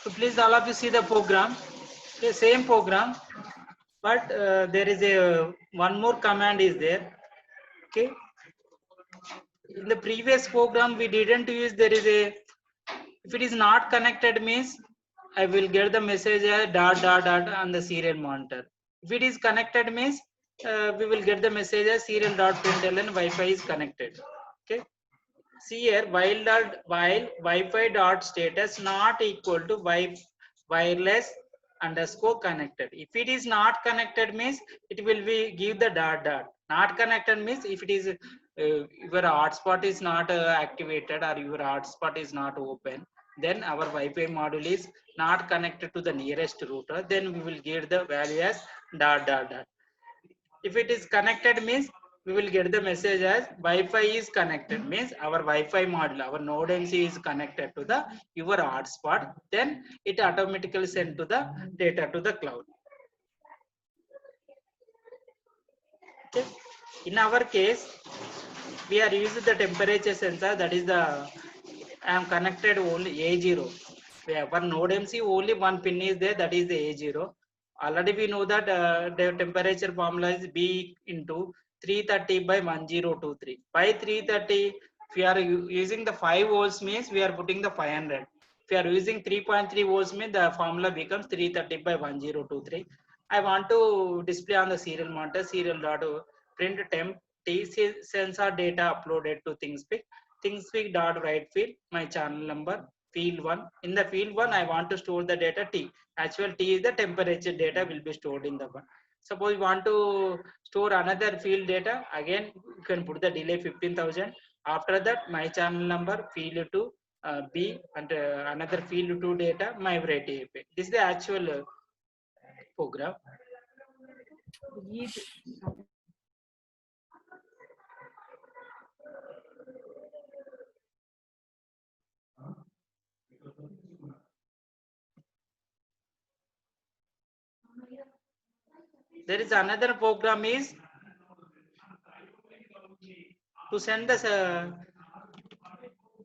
So please all of you see the program. Okay, same program, but there is a one more command is there. Okay, in the previous program we didn't use, there is a, if it is not connected means I will get the message dot dot dot on the serial monitor. If it is connected means we will get the message as serial dot println Wi-Fi is connected. Okay. See here, while Wi-Fi dot status not equal to wireless underscore connected. If it is not connected means it will be give the dot dot. Not connected means if it is your hotspot is not activated or your hotspot is not open, then our Wi-Fi module is not connected to the nearest router. Then we will get the value as dot dot dot. If it is connected means we will get the message as Wi-Fi is connected means our Wi-Fi module, our node MC is connected to the your hotspot. Then it automatically send to the data to the cloud. Okay. In our case, we are using the temperature sensor. That is the I am connected only A0. We have one node MC, only one pin is there. That is the A0. Already we know that the temperature formula is B into 330 by 1023. By 330, if we are using the 5 volts means we are putting the 500. If we are using 3.3 volts means the formula becomes 330 by 1023. I want to display on the serial monitor, serial dot print temp T sensor data uploaded to ThingSpeak. ThingSpeak dot write field, my channel number, field 1. In the field 1, I want to store the data T. Actual T is the temperature data will be stored in the one. Suppose you want to store another field data, again you can put the delay 15,000. After that, my channel number, field 2, B, and another field 2 data, my variety API. This is the actual program. There is another program is to send us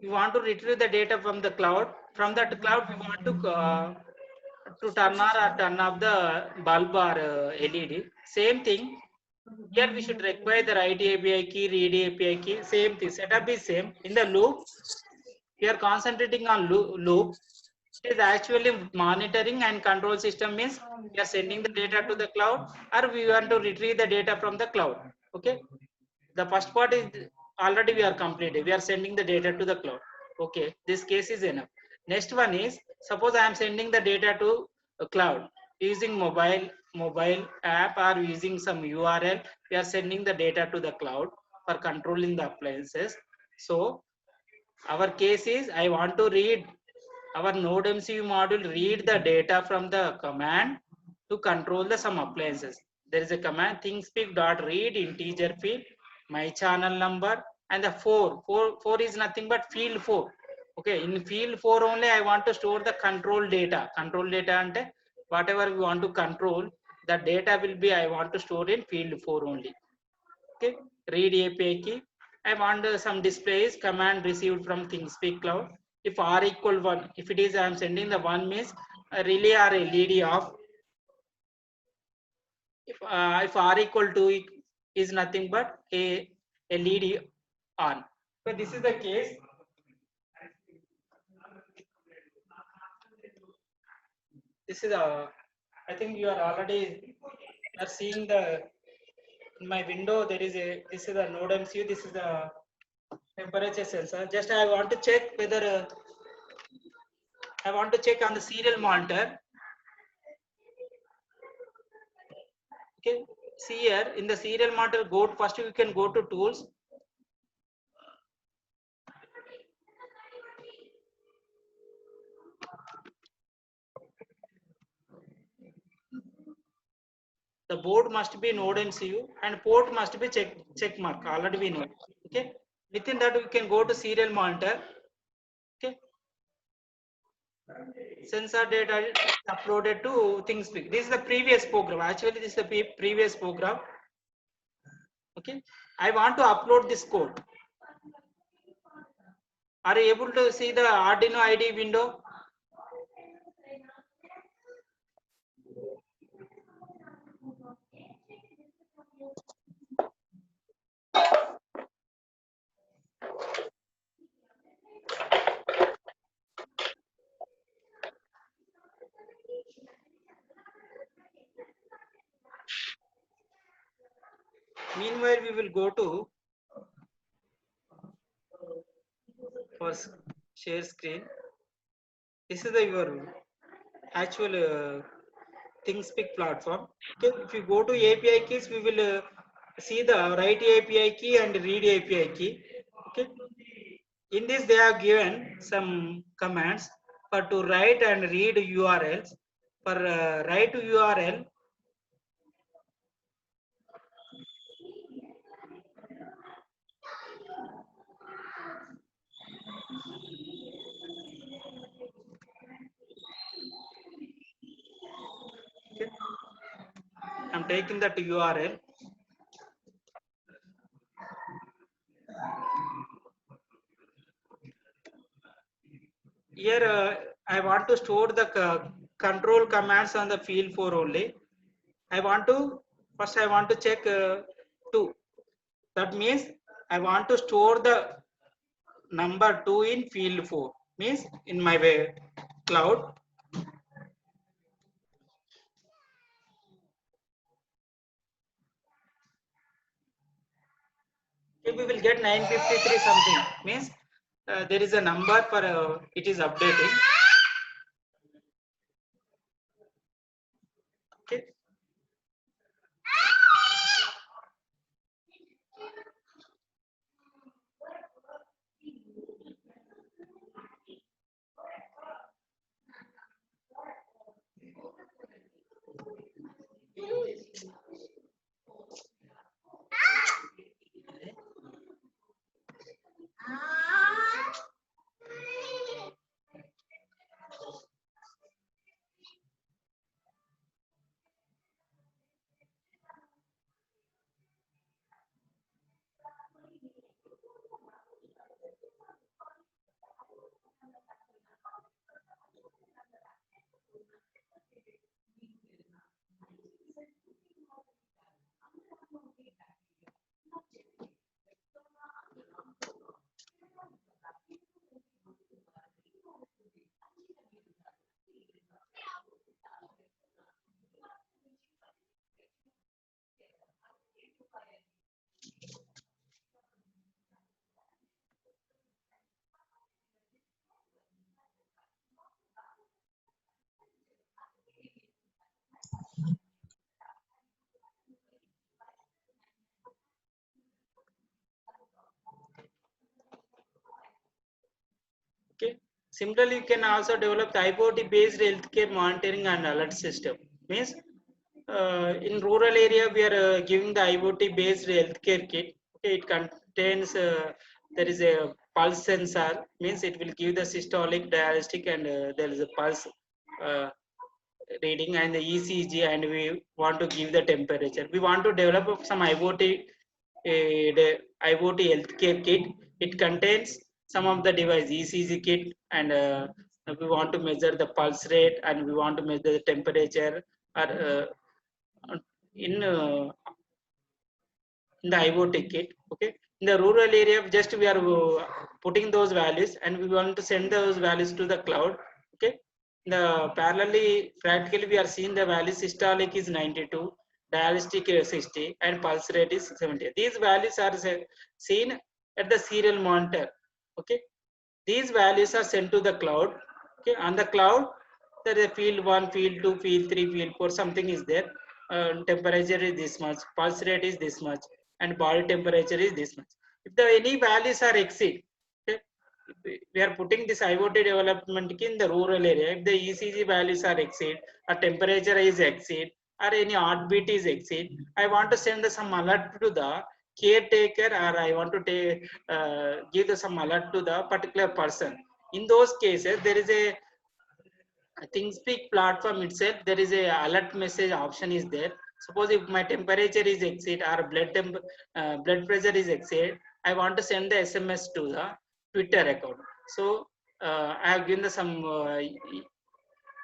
we want to retrieve the data from the cloud. From that cloud, we want to turn on or turn off the bulb or LED. Same thing. Here we should require the write API key, read API key. Same thing. Setup is same. In the loop, we are concentrating on loop. It is actually monitoring and control system means we are sending the data to the cloud or we want to retrieve the data from the cloud. Okay. The first part is already we are completed. We are sending the data to the cloud. Okay, this case is enough. Next one is, suppose I am sending the data to a cloud using mobile app or using some URL. We are sending the data to the cloud for controlling the appliances. So our case is I want to read our node MCU module, read the data from the command to control the some appliances. There is a command ThingSpeak.read integer field, my channel number, and the 4 is nothing but field 4. Okay, in field 4 only I want to store the control data. Control data and whatever we want to control, the data will be I want to store in field 4 only. Okay, read API key. I want some displays command received from ThingSpeak cloud. If R equal 1, if it is I am sending the 1 means relay or LED off. If R equal to is nothing but a LED on. So this is the case. This is I think you are already are seeing the in my window. There is a this is the node MCU. This is the temperature sensor. Just I want to check whether I want to check on the serial monitor. Okay, see here in the serial monitor, go first you can go to tools. The board must be node MCU and port must be check mark. Already we know. Okay, within that we can go to serial monitor. Okay, sensor data is uploaded to ThingSpeak. This is the previous program. Actually, this is the previous program. Okay, I want to upload this code. Are you able to see the Arduino IDE window? Meanwhile, we will go to for share screen. This is the your actual ThingSpeak platform. Okay, if you go to API keys, we will see the write API key and read API key. Okay, in this they have given some commands for to write and read URLs. For write to URL, okay, I'm taking that URL. Here I want to store the control commands on the field 4 only. I want to first I want to check 2. That means I want to store the number 2 in field 4. Means in my way cloud. If we will get 953 something. Means there is a number for it is updating. Okay. Okay. Similarly, you can also develop the IoT-based healthcare monitoring and alert system. Means in rural area, we are giving the IoT-based healthcare kit. Okay, it contains there is a pulse sensor. Means it will give the systolic, diastolic, and there is a pulse uh, reading and the ECG, and we want to give the temperature. We want to develop some the IoT healthcare kit. It contains some of the device ECG kit, and we want to measure the pulse rate, and we want to measure the temperature. Or in in the IoT kit. Okay, in the rural area, just we are putting those values, and we want to send those values to the cloud. Okay, the parallelly practically we are seeing the value systolic is 92, diastolic is 60, and pulse rate is 70. These values are seen at the serial monitor. Okay, these values are sent to the cloud. Okay, on the cloud there is a field 1, field 2, field 3, field 4, something is there. Temperature is this much, pulse rate is this much, and body temperature is this much. If the any values are exceed, okay, we are putting this IoT development in the rural area. If the ECG values are exceed, or temperature is exceed, or any heartbeat is exceed, I want to send some alert to the caretaker, or I want to give some alert to the particular person. In those cases, there is a ThingSpeak platform itself. There is a alert message option is there. Suppose if my temperature is exceed or blood pressure is exceed, I want to send the SMS to the Twitter account. So I have given some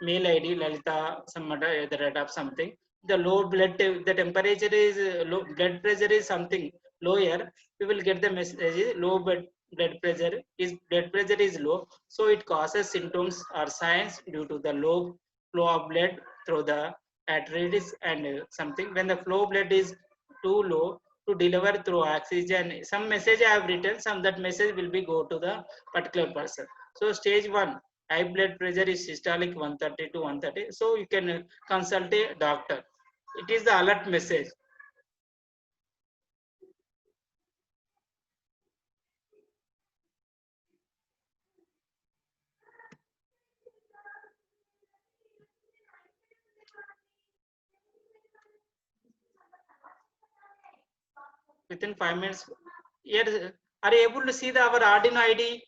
mail ID Lalita, some other the rate of something. The low the temperature is low, blood pressure is something lower. We will get the message low blood pressure is low. So it causes symptoms or signs due to the low flow of blood through the arteries and something. When the flow blood is too low to deliver through oxygen, some message I have written. Some that message will be go to the particular person. So stage 1, high blood pressure is systolic 130 to 130. So you can consult a doctor. It is the alert message. Within 5 minutes. Here, are you able to see our Arduino ID?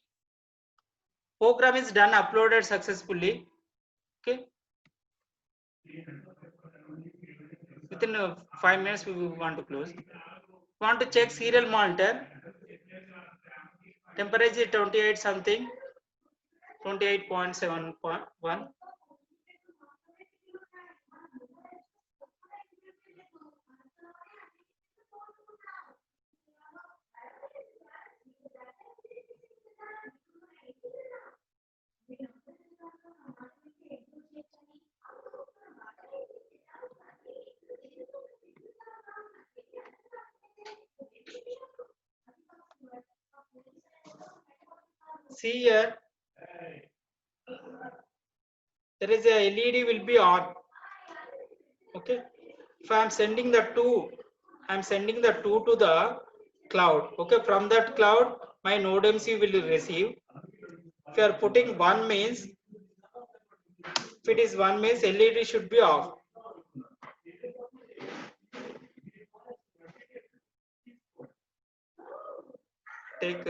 Program is done, uploaded successfully. Okay. Within 5 minutes, we want to close. Want to check serial monitor. Temperature 28 something. 28.7.1. See here, there is a LED will be on. Okay. If I am sending the 2, I am sending the 2 to the cloud. Okay. From that cloud, my node MC will receive. If you are putting 1 means, if it is 1 means LED should be off. Take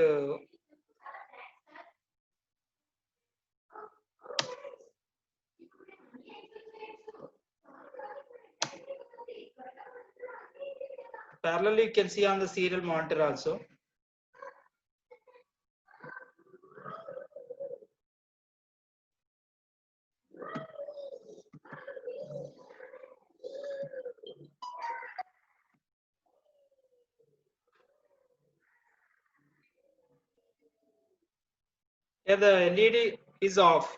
parallel, you can see on the serial monitor also. Here the LED is off.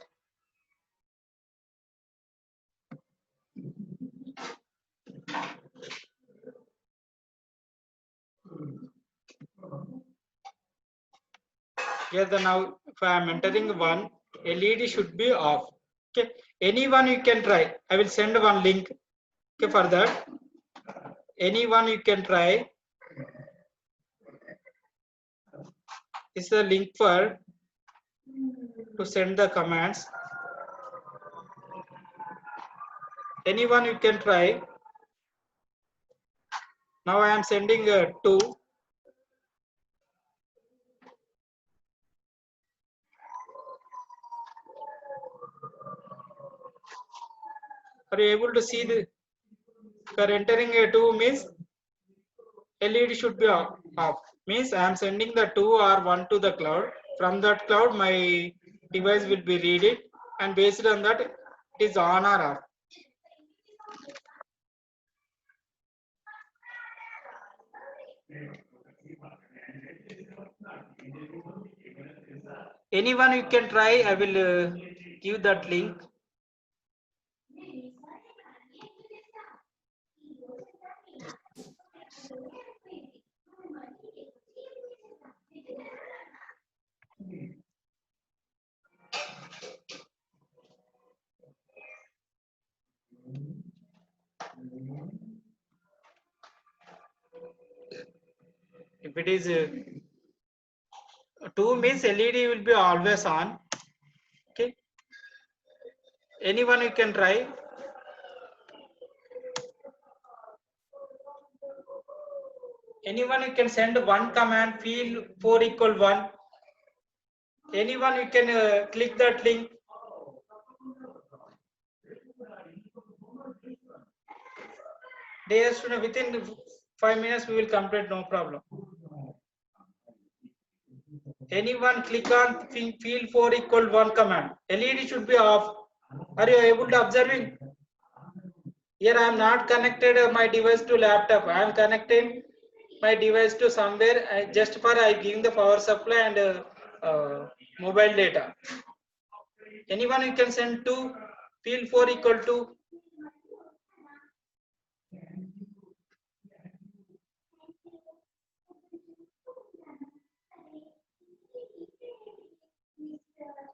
Here the now, if I am entering 1, LED should be off. Okay. Anyone you can try. I will send one link. Okay, for that. Anyone you can try. This is the link for to send the commands. Anyone you can try. Now I am sending 2. Are you able to see the? For entering a 2 means LED should be off. Means I am sending the 2 or 1 to the cloud. From that cloud, my device will be read it, and based on that, it is on or off. Anyone you can try. I will give that link. If it is 2 means LED will be always on. Okay. Anyone you can try. Anyone you can send one command field 4 equal 1. Anyone you can click that link. Dear student, within 5 minutes we will complete, no problem. Anyone click on field 4 equal 1 command. LED should be off. Are you able to observing? Here I am not connected my device to laptop. I am connecting my device to somewhere just for I giving the power supply and mobile data. Anyone you can send to field 4 equal to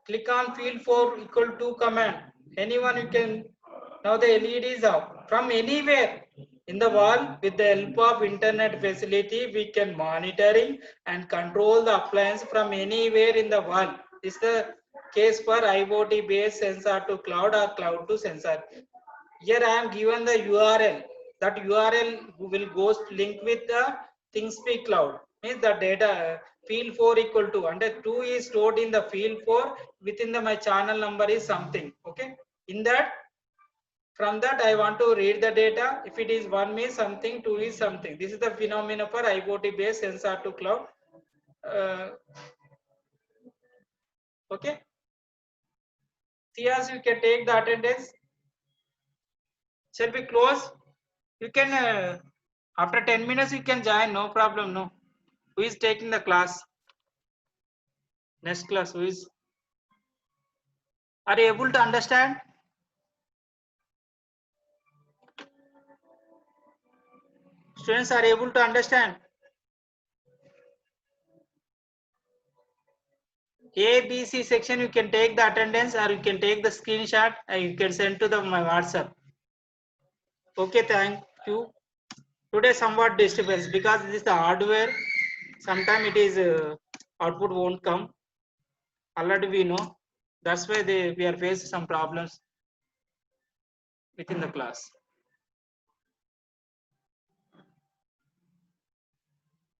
click on field 4 equal to command. Anyone you can, now the LED is off. From anywhere in the wall with the help of internet facility we can monitoring and control the appliance from anywhere in the wall. This is the case for IoT based sensor to cloud or cloud to sensor. Here I am given the URL. That URL will go link with the ThingSpeak cloud. Means the data field 4 equal to and the 2 is stored in the field 4 within the my channel number is something. Okay. In that, from that I want to read the data. If it is 1 means something, 2 is something. This is the phenomena for IoT based sensor to cloud. Okay. CS you can take the attendance. Shall we close? You can after 10 minutes you can join, no problem. No, who is taking the class? Next class, who is? Are you able to understand? Students are able to understand? A, B, C section you can take the attendance or you can take the screenshot and you can send to my WhatsApp. Okay, thank you. Today somewhat disturbance because this is the hardware. Sometimes it is output won't come. Already we know. That's why we are facing some problems within the class.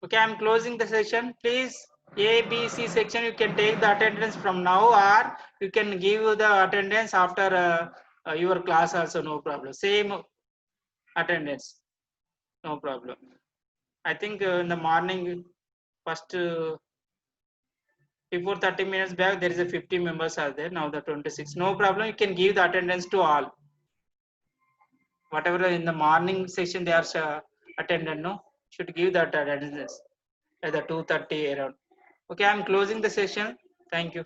Okay, I'm closing the session. Please, A, B, C section, you can take the attendance from now or you can give the attendance after your class also, no problem. Same attendance, no problem. I think in the morning, first before 30 minutes back, there is a 50 members are there. Now the 26, no problem. You can give the attendance to all. Whatever in the morning session they are attended, no, should give that attendance at the 2:30 around. Okay, I'm closing the session. Thank you.